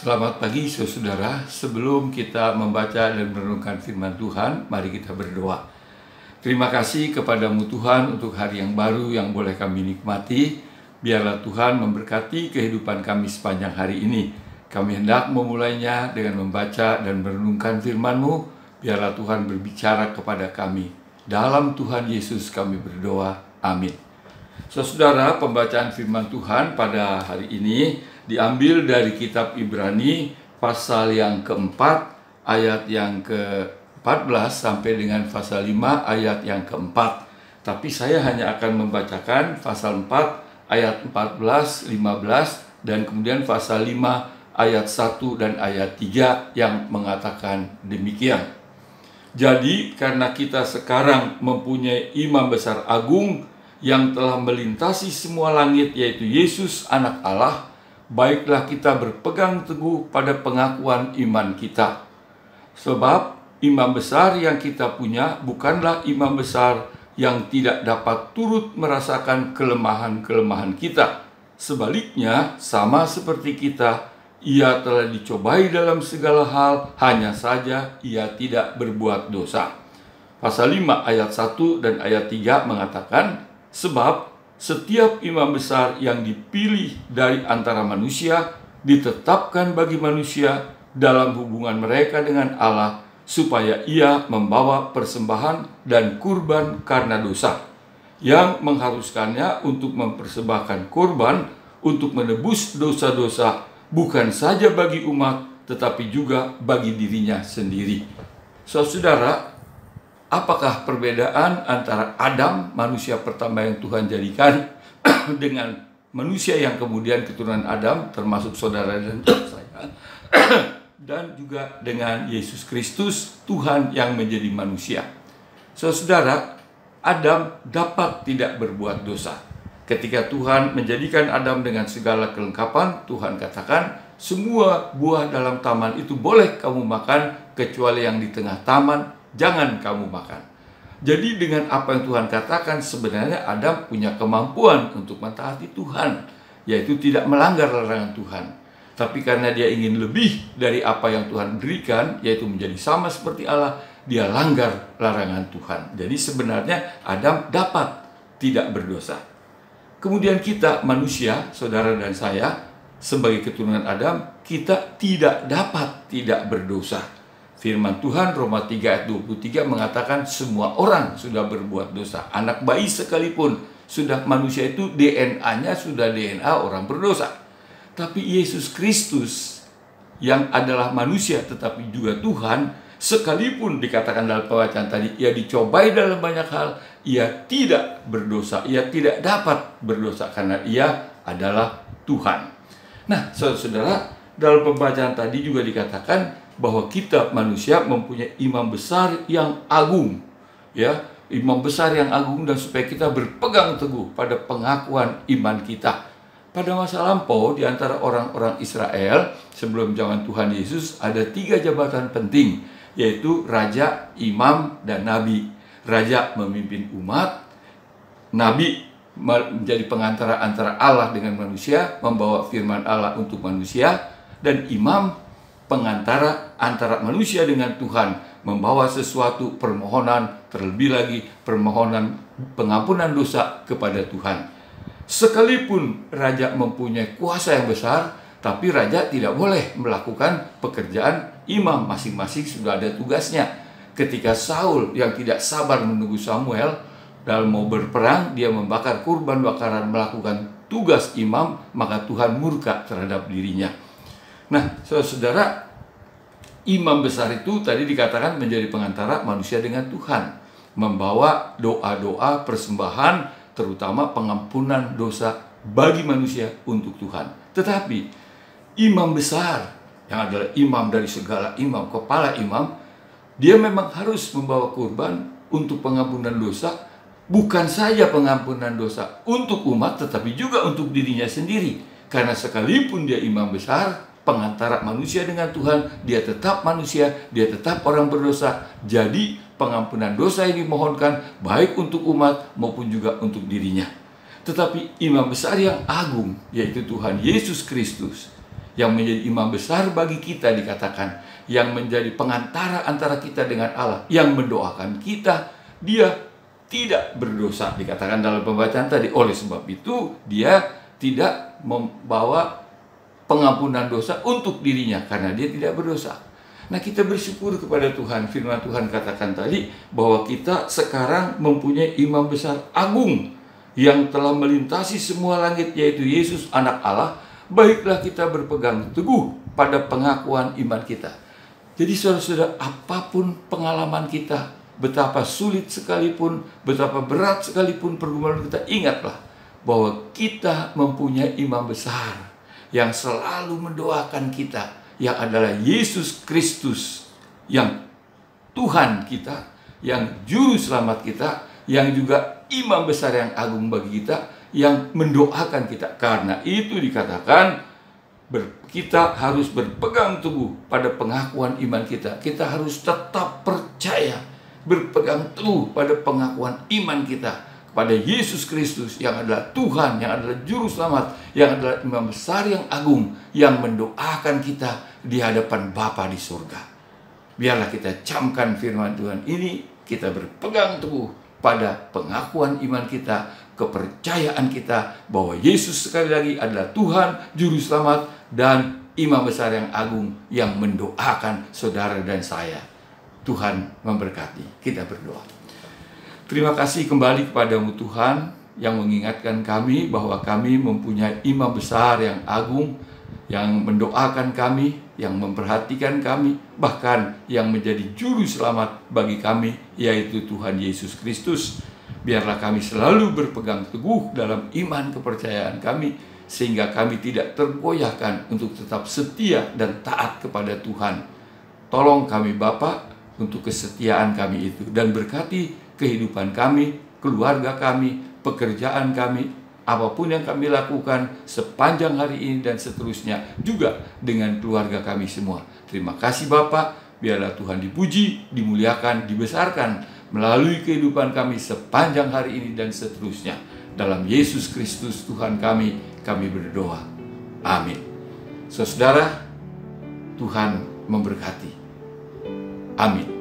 Selamat pagi saudara. Sebelum kita membaca dan merenungkan firman Tuhan, mari kita berdoa. Terima kasih kepadamu Tuhan untuk hari yang baru yang boleh kami nikmati. Biarlah Tuhan memberkati kehidupan kami sepanjang hari ini. Kami hendak memulainya dengan membaca dan merenungkan firman-Mu. Biarlah Tuhan berbicara kepada kami. Dalam Tuhan Yesus kami berdoa. Amin. Saudara, pembacaan firman Tuhan pada hari ini diambil dari kitab Ibrani pasal yang keempat ayat yang ke-14 sampai dengan pasal 5 ayat yang keempat. Tapi saya hanya akan membacakan pasal 4 ayat 14, 15 dan kemudian pasal 5 ayat 1 dan ayat 3 yang mengatakan demikian. Jadi karena kita sekarang mempunyai imam besar agung yang telah melintasi semua langit, yaitu Yesus anak Allah, baiklah kita berpegang teguh pada pengakuan iman kita. Sebab imam besar yang kita punya bukanlah imam besar yang tidak dapat turut merasakan kelemahan-kelemahan kita. Sebaliknya, sama seperti kita, ia telah dicobai dalam segala hal, hanya saja ia tidak berbuat dosa. Pasal 5 ayat 1 dan ayat 3 mengatakan, sebab setiap imam besar yang dipilih dari antara manusia ditetapkan bagi manusia dalam hubungan mereka dengan Allah, supaya ia membawa persembahan dan kurban karena dosa, yang mengharuskannya untuk mempersembahkan kurban untuk menebus dosa-dosa, bukan saja bagi umat, tetapi juga bagi dirinya sendiri. Saudara, apakah perbedaan antara Adam, manusia pertama yang Tuhan jadikan, dengan manusia yang kemudian keturunan Adam, termasuk saudara dan saya, dan juga dengan Yesus Kristus, Tuhan yang menjadi manusia? Saudara, Adam dapat tidak berbuat dosa. Ketika Tuhan menjadikan Adam dengan segala kelengkapan, Tuhan katakan, semua buah dalam taman itu boleh kamu makan, kecuali yang di tengah taman, jangan kamu makan. Jadi dengan apa yang Tuhan katakan, sebenarnya Adam punya kemampuan untuk mentaati Tuhan, yaitu tidak melanggar larangan Tuhan. Tapi karena dia ingin lebih dari apa yang Tuhan berikan, yaitu menjadi sama seperti Allah, dia langgar larangan Tuhan. Jadi sebenarnya Adam dapat tidak berdosa. Kemudian kita manusia, saudara dan saya, sebagai keturunan Adam, kita tidak dapat tidak berdosa. Firman Tuhan Roma 3 ayat 23 mengatakan semua orang sudah berbuat dosa. Anak bayi sekalipun sudah, manusia itu DNA-nya sudah DNA orang berdosa. Tapi Yesus Kristus yang adalah manusia tetapi juga Tuhan, sekalipun dikatakan dalam pembacaan tadi, ia dicobai dalam banyak hal, ia tidak berdosa, ia tidak dapat berdosa karena ia adalah Tuhan. Nah, saudara-saudara, dalam pembacaan tadi juga dikatakan bahwa kita manusia mempunyai imam besar yang agung, ya, imam besar yang agung, dan supaya kita berpegang teguh pada pengakuan iman kita. Pada masa lampau, di antara orang-orang Israel sebelum zaman Tuhan Yesus, ada 3 jabatan penting, yaitu raja, imam, dan nabi. Raja memimpin umat, nabi menjadi pengantara antara Allah dengan manusia, membawa firman Allah untuk manusia, dan imam pengantara antara manusia dengan Tuhan, membawa sesuatu permohonan, terlebih lagi permohonan pengampunan dosa kepada Tuhan. Sekalipun raja mempunyai kuasa yang besar, tapi raja tidak boleh melakukan pekerjaan imam. Masing-masing sudah ada tugasnya. Ketika Saul yang tidak sabar menunggu Samuel dalam mau berperang, dia membakar kurban bakaran, melakukan tugas imam, maka Tuhan murka terhadap dirinya. Nah, saudara, imam besar itu tadi dikatakan menjadi pengantara manusia dengan Tuhan, membawa doa-doa persembahan, terutama pengampunan dosa bagi manusia untuk Tuhan. Tetapi imam besar yang adalah imam dari segala imam, kepala imam, dia memang harus membawa kurban untuk pengampunan dosa, bukan saja pengampunan dosa untuk umat, tetapi juga untuk dirinya sendiri. Karena sekalipun dia imam besar, pengantara manusia dengan Tuhan, dia tetap manusia, dia tetap orang berdosa. Jadi pengampunan dosa yang dimohonkan baik untuk umat maupun juga untuk dirinya. Tetapi imam besar yang agung, yaitu Tuhan Yesus Kristus, yang menjadi imam besar bagi kita dikatakan, yang menjadi pengantara antara kita dengan Allah, yang mendoakan kita. Dia tidak berdosa dikatakan dalam pembacaan tadi. Oleh sebab itu dia tidak membawa pengampunan dosa untuk dirinya karena dia tidak berdosa. Nah, kita bersyukur kepada Tuhan. Firman Tuhan katakan tadi bahwa kita sekarang mempunyai imam besar agung yang telah melintasi semua langit, yaitu Yesus anak Allah. Baiklah kita berpegang teguh pada pengakuan iman kita. Jadi saudara-saudara, apapun pengalaman kita, betapa sulit sekalipun, betapa berat sekalipun pergumulan kita, ingatlah bahwa kita mempunyai imam besar yang selalu mendoakan kita, yang adalah Yesus Kristus, yang Tuhan kita, yang juru selamat kita, yang juga imam besar yang agung bagi kita, yang mendoakan kita. Karena itu dikatakan kita harus berpegang teguh pada pengakuan iman kita. Kita harus tetap percaya, berpegang teguh pada pengakuan iman kita kepada Yesus Kristus yang adalah Tuhan, yang adalah juru selamat, yang adalah imam besar yang agung, yang mendoakan kita di hadapan Bapa di surga. Biarlah kita camkan firman Tuhan ini, kita berpegang teguh pada pengakuan iman kita, kepercayaan kita bahwa Yesus sekali lagi adalah Tuhan, juru selamat, dan imam besar yang agung yang mendoakan saudara dan saya. Tuhan memberkati. Kita berdoa. Terima kasih kembali kepadamu Tuhan yang mengingatkan kami bahwa kami mempunyai imam besar yang agung, yang mendoakan kami, yang memperhatikan kami, bahkan yang menjadi juru selamat bagi kami, yaitu Tuhan Yesus Kristus. Biarlah kami selalu berpegang teguh dalam iman kepercayaan kami, sehingga kami tidak tergoyahkan untuk tetap setia dan taat kepada Tuhan. Tolong kami Bapa untuk kesetiaan kami itu, dan berkati kehidupan kami, keluarga kami, pekerjaan kami, apapun yang kami lakukan sepanjang hari ini dan seterusnya, juga dengan keluarga kami semua. Terima kasih Bapak, biarlah Tuhan dipuji, dimuliakan, dibesarkan melalui kehidupan kami sepanjang hari ini dan seterusnya. Dalam Yesus Kristus Tuhan kami berdoa. Amin. Saudara, Tuhan memberkati. Amin.